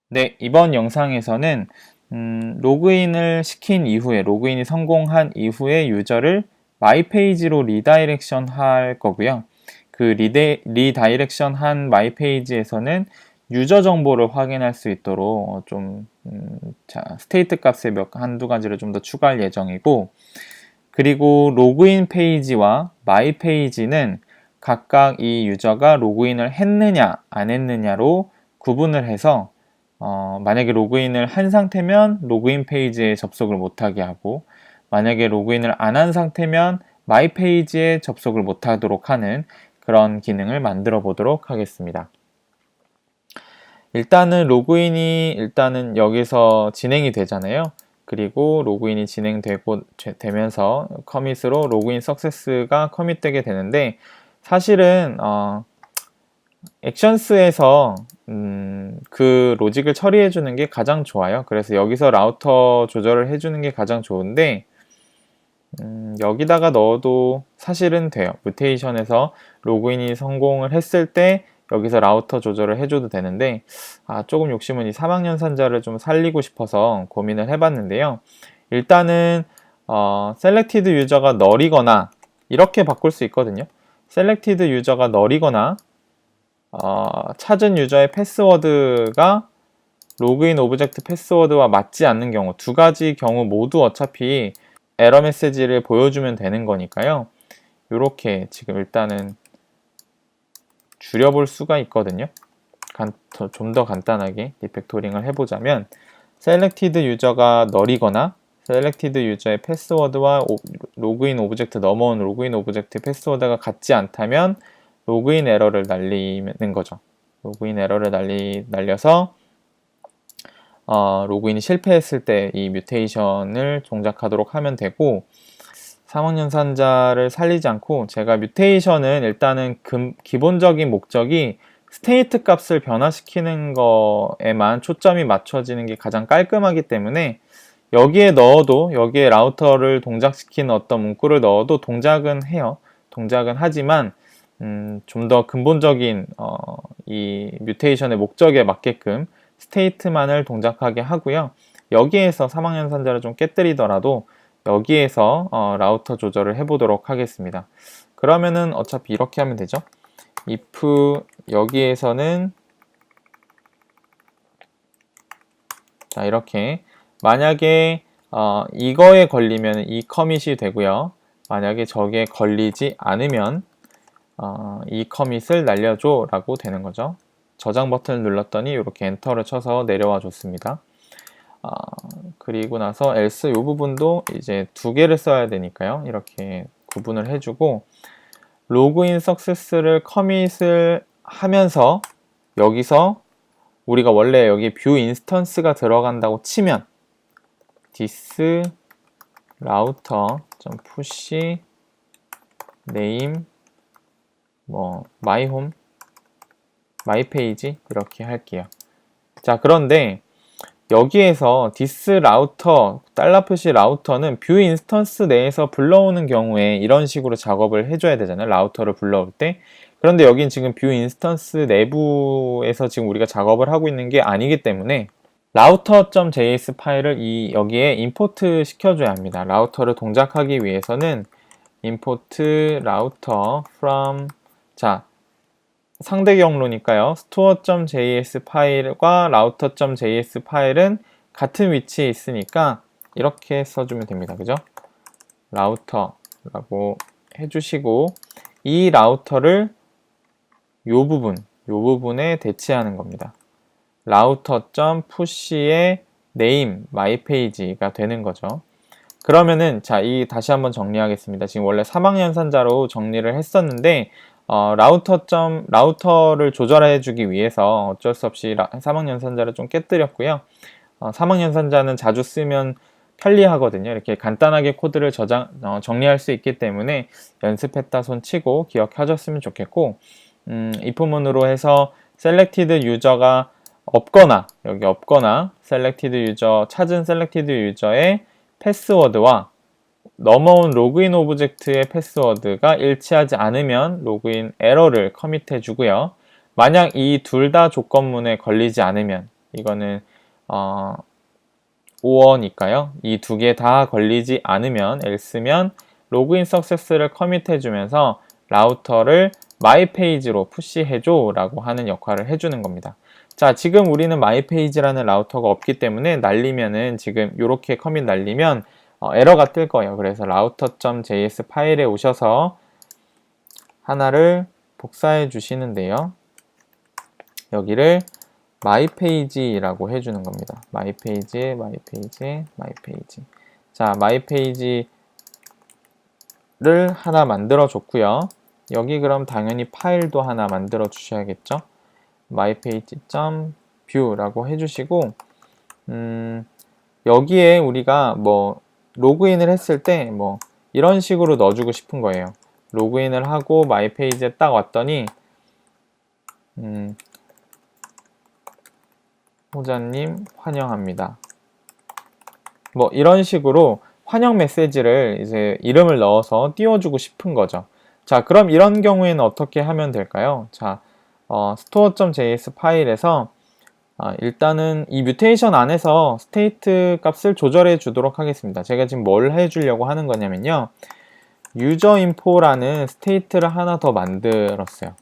네, 이번 영상에서는 로그인을 시킨 이후에, 로그인이 성공한 이후에 유저를 마이 페이지로 리다이렉션 할 거고요. 그 리다이렉션 한 마이 페이지에서는 유저 정보를 확인할 수 있도록 스테이트 값의 한두 가지를 좀 더 추가할 예정이고, 그리고 로그인 페이지와 마이 페이지는 각각 이 유저가 로그인을 했느냐, 안 했느냐로 구분을 해서 만약에 로그인을 한 상태면 로그인 페이지에 접속을 못하게 하고, 만약에 로그인을 안 한 상태면 마이 페이지에 접속을 못하도록 하는 그런 기능을 만들어 보도록 하겠습니다. 일단은 일단은 여기서 진행이 되잖아요. 그리고 로그인이 되면서 커밋으로 로그인 석세스가 커밋되게 되는데, 사실은 액션스에서 그 로직을 처리해 주는 게 가장 좋아요. 그래서 여기서 라우터 조절을 해 주는 게 가장 좋은데, 여기다가 넣어도 사실은 돼요. 뮤테이션에서 로그인이 성공을 했을 때 여기서 라우터 조절을 해줘도 되는데, 조금 욕심은 이 3학년산자를 좀 살리고 싶어서 고민을 해봤는데요. 일단은 셀렉티드 유저가 널이거나 이렇게 바꿀 수 있거든요. 셀렉티드 유저가 널이거나 찾은 유저의 패스워드가 로그인 오브젝트 패스워드와 맞지 않는 경우, 두 가지 경우 모두 어차피 에러 메시지를 보여주면 되는 거니까요. 이렇게 지금 일단은 줄여볼 수가 있거든요. 좀 더 간단하게 리팩토링을 해보자면, 셀렉티드 유저가 널이거나 셀렉티드 유저의 패스워드와 로그인 오브젝트 넘어온 로그인 오브젝트 패스워드가 같지 않다면 로그인 에러를 날리는 거죠. 로그인 에러를 날려서 로그인이 실패했을 때 이 뮤테이션을 동작하도록 하면 되고, 3학년산자를 살리지 않고 제가 뮤테이션은 일단은 기본적인 목적이 스테이트 값을 변화시키는 거에만 초점이 맞춰지는 게 가장 깔끔하기 때문에, 여기에 라우터를 동작시키는 어떤 문구를 넣어도 동작은 해요. 동작은 하지만 좀 더 근본적인 이 뮤테이션의 목적에 맞게끔 스테이트만을 동작하게 하고요. 여기에서 3학년산자를 좀 깨뜨리더라도 여기에서 라우터 조절을 해보도록 하겠습니다. 그러면은 어차피 이렇게 하면 되죠. if 여기에서는 이렇게 만약에 이거에 걸리면 이 커밋이 되고요. 만약에 저게 걸리지 않으면 이 커밋을 날려줘 라고 되는 거죠. 저장 버튼을 눌렀더니 이렇게 엔터를 쳐서 내려와 줬습니다. 그리고 나서 else 이 부분도 이제 두 개를 써야 되니까요. 이렇게 구분을 해주고, 로그인 석세스를 커밋을 하면서 여기서 우리가 원래 여기 뷰 인스턴스가 들어간다고 치면 this router push name my home my page 이렇게 할게요. 자, 그런데 여기에서 this router $표시 라우터는 뷰 인스턴스 내에서 불러오는 경우에 이런 식으로 작업을 해줘야 되잖아요. 라우터를 불러올 때. 그런데 여긴 지금 뷰 인스턴스 내부에서 지금 우리가 작업을 하고 있는 게 아니기 때문에 router.js 파일을 여기에 임포트 시켜줘야 합니다. 라우터를 동작하기 위해서는 import router from 상대 경로니까요. store.js 파일과 router.js 파일은 같은 위치에 있으니까 이렇게 써주면 됩니다. 그죠? 라우터라고 해주시고, 이 라우터를 요 부분에 대체하는 겁니다. router.push의 name, mypage가 되는 거죠. 그러면은 다시 한번 정리하겠습니다. 지금 원래 3학년산자로 정리를 했었는데, 라우터를 조절해 주기 위해서 어쩔 수 없이 3학년산자를 좀 깨뜨렸고요. 3학년산자는 자주 쓰면 편리하거든요. 이렇게 간단하게 코드를 정리할 수 있기 때문에 연습했다 손 치고 기억하셨으면 좋겠고, if문으로 해서 셀렉티드 유저가 없거나 찾은 셀렉티드 유저의 패스워드와 넘어온 로그인 오브젝트의 패스워드가 일치하지 않으면 로그인 에러를 커밋해 주고요. 만약 이 둘 다 조건문에 걸리지 않으면, 이거는 5어니까요. 이 두 개 다 걸리지 않으면 else면 로그인 석세스를 커밋해 주면서 라우터를 마이 페이지로 푸시해줘 라고 하는 역할을 해주는 겁니다. 자, 지금 우리는 마이 페이지라는 라우터가 없기 때문에 날리면은 지금 이렇게 커밋 날리면 에러가 뜰 거예요. 그래서 router.js 파일에 오셔서 하나를 복사해 주시는데요. 여기를 마이 페이지라고 해주는 겁니다. 마이 페이지, 마이 페이지, 마이 페이지. 자, 마이 페이지를 하나 만들어 줬고요. 여기 그럼 당연히 파일도 하나 만들어 주셔야겠죠. mypage.view라고 해주시고 여기에 우리가 뭐 로그인을 했을 때 뭐 이런 식으로 넣어주고 싶은 거예요. 로그인을 하고 마이페이지에 딱 왔더니 호자님 환영합니다. 뭐 이런 식으로 환영 메시지를 이제 이름을 넣어서 띄워주고 싶은 거죠. 자, 그럼 이런 경우에는 어떻게 하면 될까요? 자, store.js 파일에서 일단은 이 뮤테이션 안에서 스테이트 값을 조절해 주도록 하겠습니다. 제가 지금 뭘 해주려고 하는 거냐면요. user_info라는 스테이트를 하나 더 만들었어요.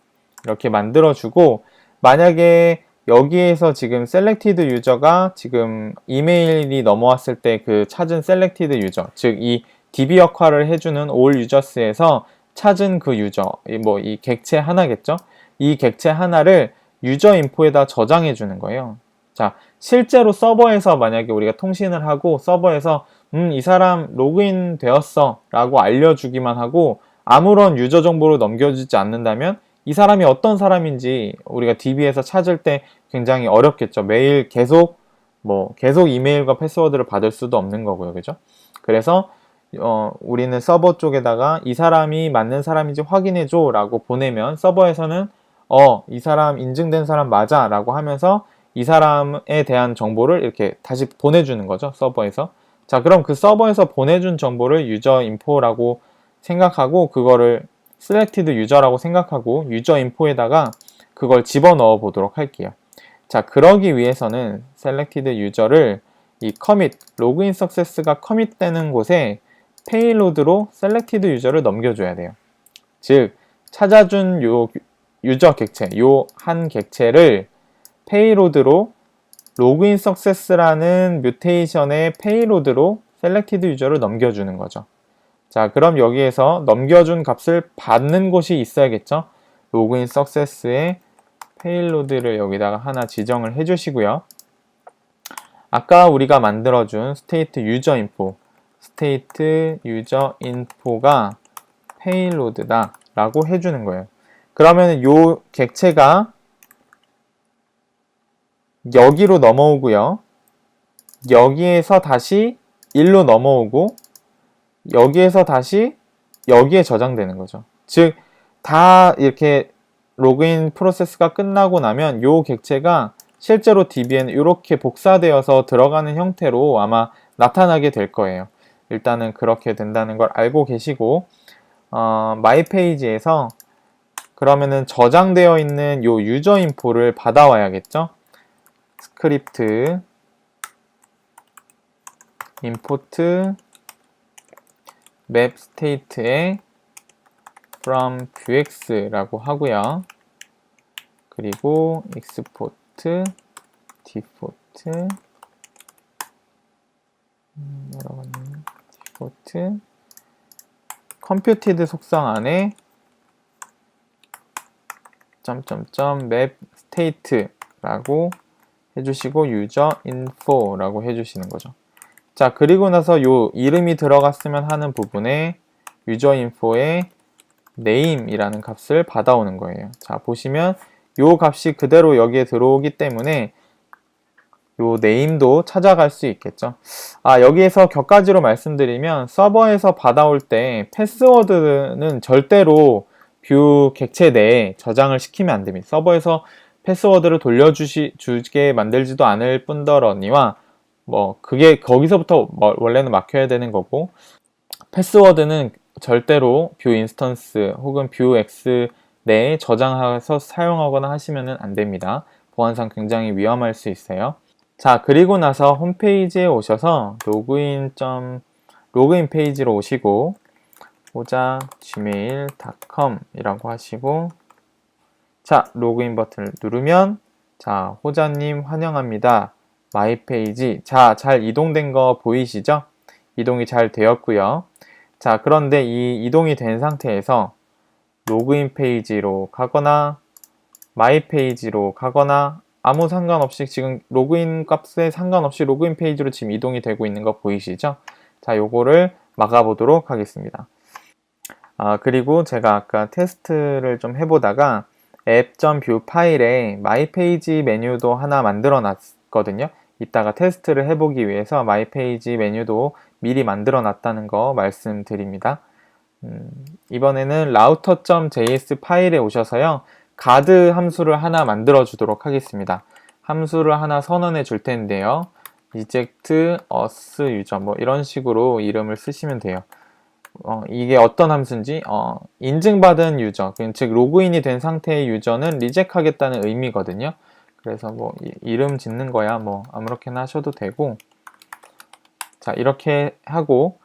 이렇게 만들어주고 만약에 여기에서 지금 selected user가 지금 이메일이 넘어왔을 때 그 찾은 selected user, 즉 이 db 역할을 해주는 all users에서 찾은 그 유저, 뭐 이 객체 하나겠죠? 이 객체 하나를 유저 인포에다 저장해 주는 거예요. 자, 실제로 서버에서 만약에 우리가 통신을 하고 서버에서 이 사람 로그인 되었어 라고 알려주기만 하고 아무런 유저 정보를 넘겨주지 않는다면 이 사람이 어떤 사람인지 우리가 DB에서 찾을 때 굉장히 어렵겠죠. 매일 계속 이메일과 패스워드를 받을 수도 없는 거고요. 그죠? 그래서 우리는 서버 쪽에다가 이 사람이 맞는 사람인지 확인해줘 라고 보내면 서버에서는 이 사람 인증된 사람 맞아 라고 하면서 이 사람에 대한 정보를 이렇게 다시 보내주는 거죠. 서버에서. 자, 그럼 그 서버에서 보내준 정보를 유저 인포라고 생각하고 그거를 selected user라고 생각하고 유저 인포에다가 그걸 집어넣어 보도록 할게요. 자, 그러기 위해서는 selected user를 이 commit, 로그인 सक्세스가 commit 되는 곳에 페이로드로 selected user를 넘겨줘야 돼요. 즉, 찾아준 요 유저 객체, 요 한 객체를 페이로드로 로그인 석세스라는 뮤테이션의 페이로드로 selected user를 넘겨주는 거죠. 자, 그럼 여기에서 넘겨준 값을 받는 곳이 있어야겠죠. 로그인 석세스의 페이로드를 여기다가 하나 지정을 해주시고요. 아까 우리가 만들어준 state user info, state user info가 페이로드다 라고 해주는 거예요. 그러면 요 객체가 여기로 넘어오고요. 여기에서 다시 1로 넘어오고 여기에서 다시 여기에 저장되는 거죠. 즉, 다 이렇게 로그인 프로세스가 끝나고 나면 요 객체가 실제로 DB에는 이렇게 복사되어서 들어가는 형태로 아마 나타나게 될 거예요. 일단은 그렇게 된다는 걸 알고 계시고 마이 페이지에서 그러면은 저장되어 있는 요 유저 인포를 받아와야겠죠. 스크립트 import map state에 from vuex라고 하고요. 그리고 export default default computed 속성 안에 map state라고 해주시고 user info라고 해주시는 거죠. 자, 그리고 나서 요 이름이 들어갔으면 하는 부분에 user info에 name이라는 값을 받아오는 거예요. 자, 보시면 요 값이 그대로 여기에 들어오기 때문에 요 name도 찾아갈 수 있겠죠. 여기에서 격가지로 말씀드리면 서버에서 받아올 때 패스워드는 절대로 뷰 객체 내에 저장을 시키면 안 됩니다. 서버에서 패스워드를 돌려주게 만들지도 않을 뿐더러니와 그게 거기서부터 원래는 막혀야 되는 거고 패스워드는 절대로 뷰 인스턴스 혹은 뷰 X 내에 저장해서 사용하거나 하시면 안 됩니다. 보안상 굉장히 위험할 수 있어요. 자, 그리고 나서 홈페이지에 오셔서 로그인 페이지로 오시고 호자 gmail.com 이라고 하시고 자, 로그인 버튼을 누르면 자, 호자님 환영합니다. 마이 페이지. 자, 잘 이동된 거 보이시죠? 이동이 잘 되었고요. 자, 그런데 이 이동이 된 상태에서 로그인 페이지로 가거나 마이 페이지로 가거나 아무 상관없이 지금 로그인 값에 상관없이 로그인 페이지로 지금 이동이 되고 있는 거 보이시죠? 자, 요거를 막아보도록 하겠습니다. 그리고 제가 아까 테스트를 좀 해보다가 app.view 파일에 마이 페이지 메뉴도 하나 만들어 놨거든요. 이따가 테스트를 해보기 위해서 마이 페이지 메뉴도 미리 만들어 놨다는 거 말씀드립니다. 이번에는 router.js 파일에 오셔서요. 가드 함수를 하나 만들어 주도록 하겠습니다. 함수를 하나 선언해 줄 텐데요. reject us user 뭐 이런 식으로 이름을 쓰시면 돼요. 이게 어떤 함수인지 인증받은 유저, 즉 로그인이 된 상태의 유저는 리젝 하겠다는 의미거든요. 그래서 뭐 이름 짓는 거야 뭐 아무렇게나 하셔도 되고 자 이렇게 하고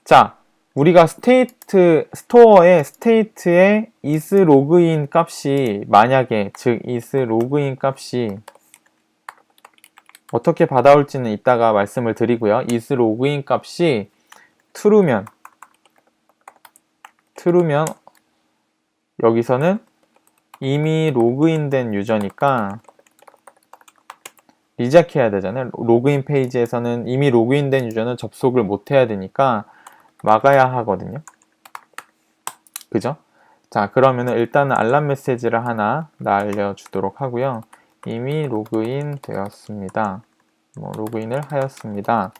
자 우리가 스토어의 스테이트에 is 로그인 값이 만약에 즉 is 로그인 값이 어떻게 받아올지는 이따가 말씀을 드리고요. is 로그인 값이 true면 여기서는 이미 로그인된 유저니까 리젝 해야 되잖아요. 로그인 페이지에서는 이미 로그인된 유저는 접속을 못 해야 되니까 막아야 하거든요. 그죠? 자, 그러면은 일단은 알람 메시지를 하나 날려주도록 하고요. 이미 로그인 되었습니다. 로그인을 하였습니다.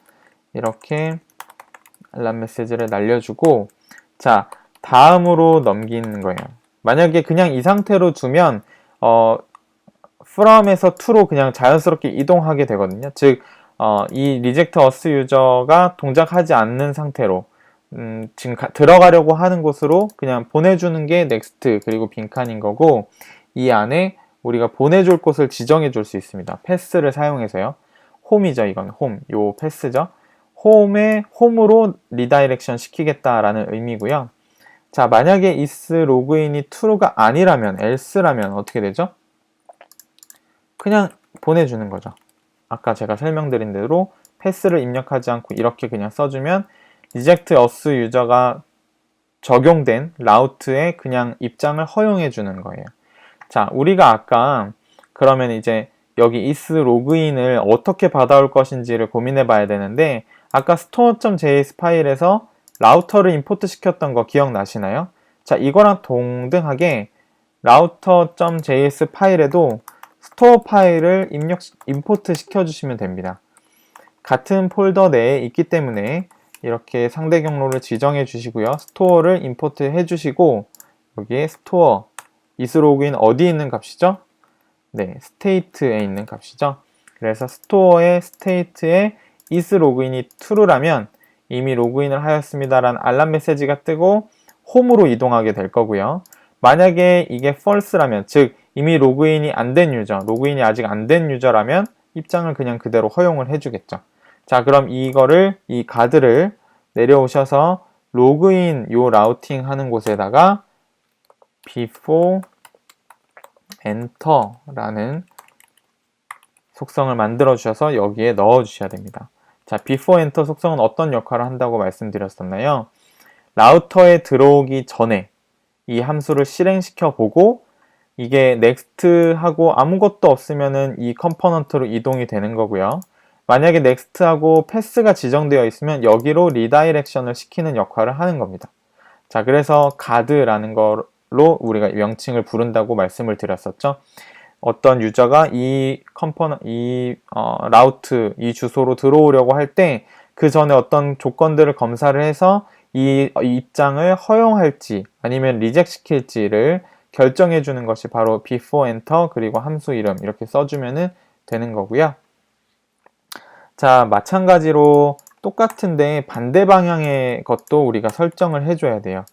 이렇게 알람 메시지를 날려주고 자, 다음으로 넘기는 거예요. 만약에 그냥 이 상태로 두면 from에서 to로 그냥 자연스럽게 이동하게 되거든요. 즉, 이 reject us 유저가 동작하지 않는 상태로 지금 들어가려고 하는 곳으로 그냥 보내주는 게 next 그리고 빈칸인 거고 이 안에 우리가 보내줄 곳을 지정해 줄 수 있습니다. 패스를 사용해서요. 홈이죠. 이건 홈. 요 패스죠. 홈으로 리다이렉션 시키겠다라는 의미고요. 자, 만약에 is 로그인이 true가 아니라면, else라면 어떻게 되죠? 그냥 보내주는 거죠. 아까 제가 설명드린 대로 패스를 입력하지 않고 이렇게 그냥 써주면 reject us 유저가 적용된 라우트에 그냥 입장을 허용해 주는 거예요. 자, 우리가 아까 그러면 이제 여기 is 로그인을 어떻게 받아올 것인지를 고민해 봐야 되는데 아까 store.js 파일에서 라우터를 임포트 시켰던 거 기억나시나요? 자, 이거랑 동등하게 router.js 파일에도 스토어 파일을 임포트 시켜주시면 됩니다. 같은 폴더 내에 있기 때문에 이렇게 상대 경로를 지정해 주시고요. 스토어를 임포트 해 주시고 여기에 스토어 isLogin 어디에 있는 값이죠? 네, state에 있는 값이죠. 그래서 스토어의 state에 isLogin이 true라면 이미 로그인을 하였습니다라는 알람 메시지가 뜨고 홈으로 이동하게 될 거고요. 만약에 이게 false라면 즉 이미 로그인이 안 된 유저, 로그인이 아직 안 된 유저라면 입장을 그냥 그대로 허용을 해주겠죠. 자, 그럼 이 가드를 내려오셔서 로그인 요 라우팅 하는 곳에다가 before enter라는 속성을 만들어 주셔서 여기에 넣어 주셔야 됩니다. 자, before enter 속성은 어떤 역할을 한다고 말씀드렸었나요? 라우터에 들어오기 전에 이 함수를 실행시켜 보고 이게 next 하고 아무것도 없으면은 이 컴포넌트로 이동이 되는 거고요. 만약에 next 하고 패스가 지정되어 있으면 여기로 리다이렉션을 시키는 역할을 하는 겁니다. 자, 그래서 가드라는 걸로 우리가 명칭을 부른다고 말씀을 드렸었죠. 어떤 유저가 라우트, 이 주소로 들어오려고 할 때 그 전에 어떤 조건들을 검사를 해서 이 입장을 허용할지 아니면 리젝 시킬지를 결정해 주는 것이 바로 before enter 그리고 함수 이름 이렇게 써주면 되는 거고요. 자, 마찬가지로 똑같은데 반대 방향의 것도 우리가 설정을 해줘야 돼요.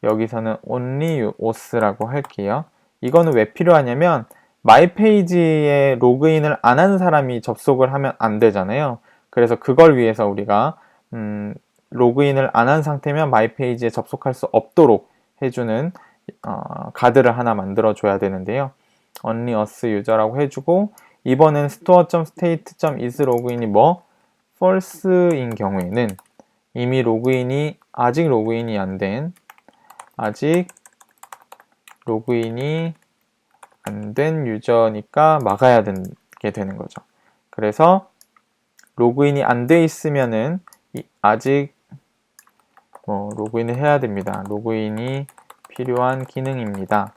여기서는 only os라고 할게요. 이거는 왜 필요하냐면 마이 페이지에 로그인을 안 한 사람이 접속을 하면 안 되잖아요. 그래서 그걸 위해서 우리가 로그인을 안 한 상태면 마이 페이지에 접속할 수 없도록 해주는 가드를 하나 만들어 줘야 되는데요. only us user라고 해주고, 이번엔 store.state.isLogin이 false인 경우에는 이미 아직 로그인이 안 된 유저니까 막아야 되게 되는 거죠. 그래서 로그인이 안 돼 있으면은 아직 로그인을 해야 됩니다. 로그인이 필요한 기능입니다.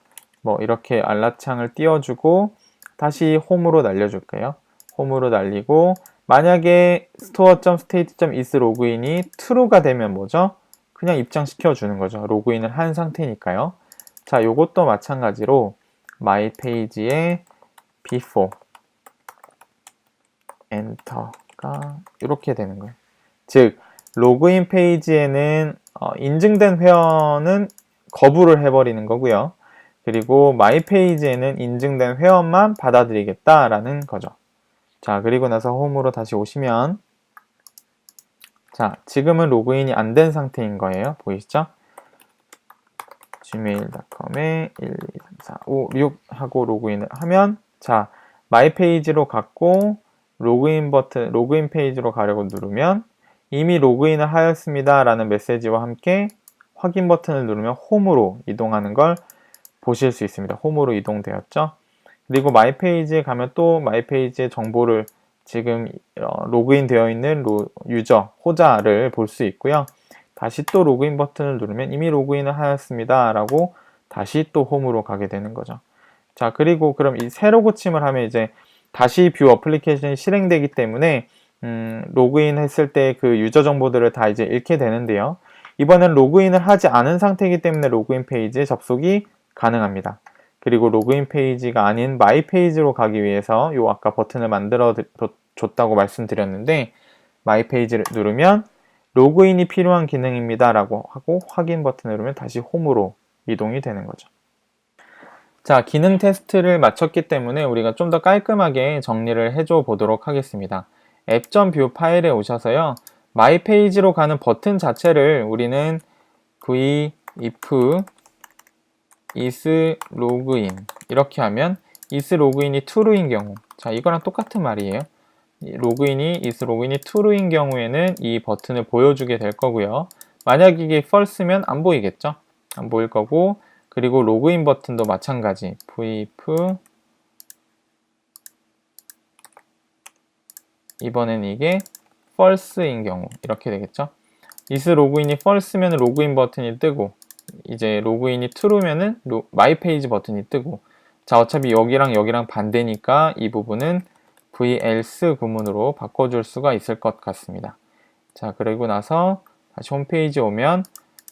이렇게 알라창을 띄워주고 다시 홈으로 날려줄게요. 홈으로 날리고, 만약에 store.state.isLogin이 true가 되면 뭐죠? 그냥 입장시켜 주는 거죠. 로그인을 한 상태니까요. 자, 요것도 마찬가지로 my page에 before enter가 이렇게 되는 거예요. 즉, 로그인 페이지에는 인증된 회원은 거부를 해버리는 거고요. 그리고 마이 페이지에는 인증된 회원만 받아들이겠다라는 거죠. 자, 그리고 나서 홈으로 다시 오시면, 자, 지금은 로그인이 안 된 상태인 거예요. 보이시죠? gmail.com에 1, 2, 3, 4, 5, 6 하고 로그인을 하면, 자, 마이 페이지로 갔고 로그인 페이지로 가려고 누르면 이미 로그인을 하였습니다 라는 메시지와 함께 확인 버튼을 누르면 홈으로 이동하는 걸 보실 수 있습니다. 홈으로 이동되었죠. 그리고 마이 페이지에 가면 또 마이 페이지의 정보를 지금 로그인 되어 있는 호자를 볼 수 있고요. 다시 또 로그인 버튼을 누르면 이미 로그인을 하였습니다 라고 다시 또 홈으로 가게 되는 거죠. 자, 그리고 그럼 이 새로 고침을 하면 이제 다시 뷰 어플리케이션이 실행되기 때문에 로그인 했을 때 그 유저 정보들을 다 이제 잃게 되는데요. 이번엔 로그인을 하지 않은 상태이기 때문에 로그인 페이지에 접속이 가능합니다. 그리고 로그인 페이지가 아닌 마이 페이지로 가기 위해서 요 아까 버튼을 만들어 줬다고 말씀드렸는데, 마이 페이지를 누르면 로그인이 필요한 기능입니다 라고 하고 확인 버튼을 누르면 다시 홈으로 이동이 되는 거죠. 자, 기능 테스트를 마쳤기 때문에 우리가 좀 더 깔끔하게 정리를 해줘 보도록 하겠습니다. app.view 파일에 오셔서요, 마이 페이지로 가는 버튼 자체를 우리는 if is login 이렇게 하면 is login이 true인 경우, 자, 이거랑 똑같은 말이에요. is login이 true인 경우에는 이 버튼을 보여주게 될 거고요. 만약 이게 false면 안 보이겠죠? 안 보일 거고, 그리고 로그인 버튼도 마찬가지. if 이번엔 이게 false인 경우 이렇게 되겠죠. is login이 false면 로그인 버튼이 뜨고, 이제 로그인이 true면은 마이 페이지 버튼이 뜨고, 자, 어차피 여기랑 반대니까 이 부분은 else 구문으로 바꿔줄 수가 있을 것 같습니다. 자, 그리고 나서 다시 홈페이지에 오면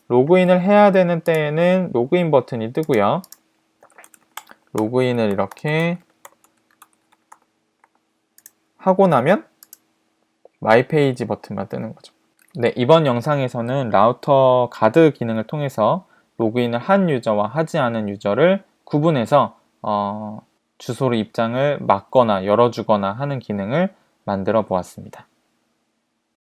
로그인을 해야 되는 때에는 로그인 버튼이 뜨고요. 로그인을 이렇게 하고 나면 마이 페이지 버튼만 뜨는 거죠. 네, 이번 영상에서는 라우터 가드 기능을 통해서 로그인을 한 유저와 하지 않은 유저를 구분해서 주소로 입장을 막거나 열어주거나 하는 기능을 만들어 보았습니다.